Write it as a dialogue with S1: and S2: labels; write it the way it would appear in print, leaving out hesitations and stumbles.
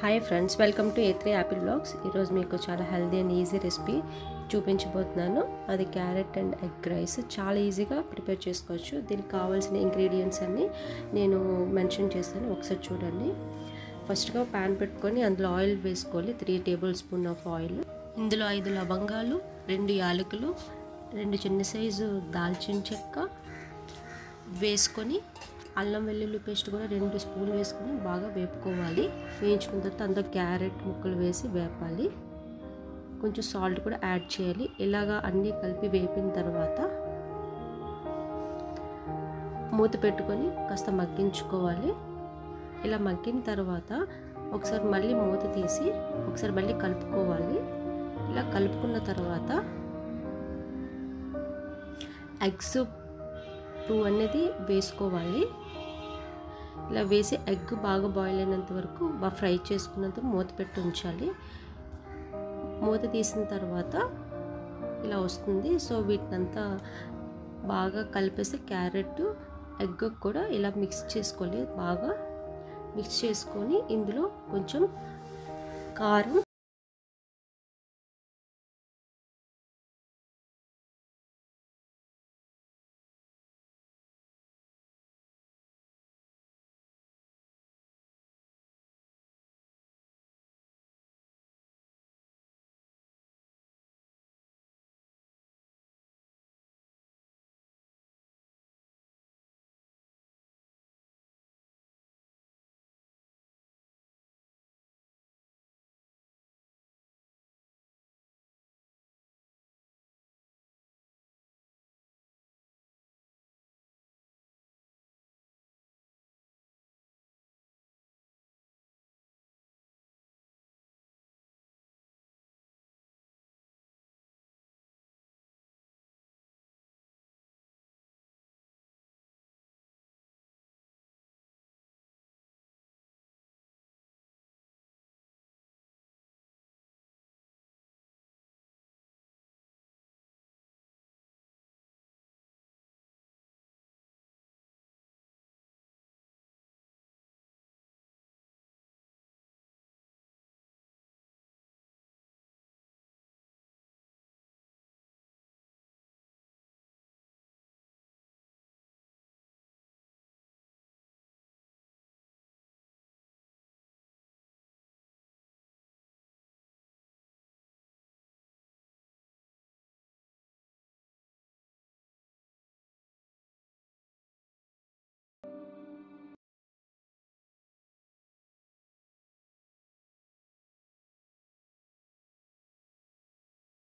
S1: Hi friends, welcome to A3 Apple blogs. ఈరోజు మీకు చాలా హెల్దీ అండ్ ఈజీ రెసిపీ చూపించబోతున్నాను. అది క్యారెట్ అండ్ ఎగ్ రైస్. చాలా ఈజీగా ప్రిపేర్ చేసుకోవచ్చు. దీనికి కావాల్సిన ఇంగ్రీడియంట్స్ అన్నీ నేను మెన్షన్ చేస్తాను, ఒకసారి చూడండి. ఫస్ట్గా ప్యాన్ పెట్టుకొని అందులో ఆయిల్ వేసుకోవాలి. 3 టేబుల్ స్పూన్ ఆఫ్ ఆయిల్. ఇందులో 5 లవంగాలు, 2 యాలకులు, 2 చిన్న సైజు దాల్చిన చెక్క వేసుకొని, అల్లం వెల్లుల్లి పేస్ట్ కూడా 2 స్పూన్లు వేసుకొని బాగా వేపుకోవాలి. వేయించుకున్న తర్వాత అందులో క్యారెట్ ముక్కలు వేసి వేపాలి. కొంచెం సాల్ట్ కూడా యాడ్ చేయాలి. ఇలాగా అన్నీ కలిపి వేపిన తర్వాత మూత పెట్టుకొని కాస్త మగ్గించుకోవాలి. ఇలా మగ్గిన తర్వాత ఒకసారి మళ్ళీ మూత తీసి ఒకసారి మళ్ళీ కలుపుకోవాలి. ఇలా కలుపుకున్న తర్వాత ఎగ్స్ 2 అనేది వేసుకోవాలి. ఇలా వేసి ఎగ్ బాగా బాయిల్ అయినంత వరకు బాగా ఫ్రై చేసుకున్నంత మూత పెట్టి ఉంచాలి. మూత తీసిన తర్వాత ఇలా వస్తుంది. సో వీటినంతా బాగా కలిపేసి క్యారెట్ ఎగ్ కూడా ఇలా మిక్స్ చేసుకోవాలి. బాగా మిక్స్ చేసుకొని ఇందులో కొంచెం కారం,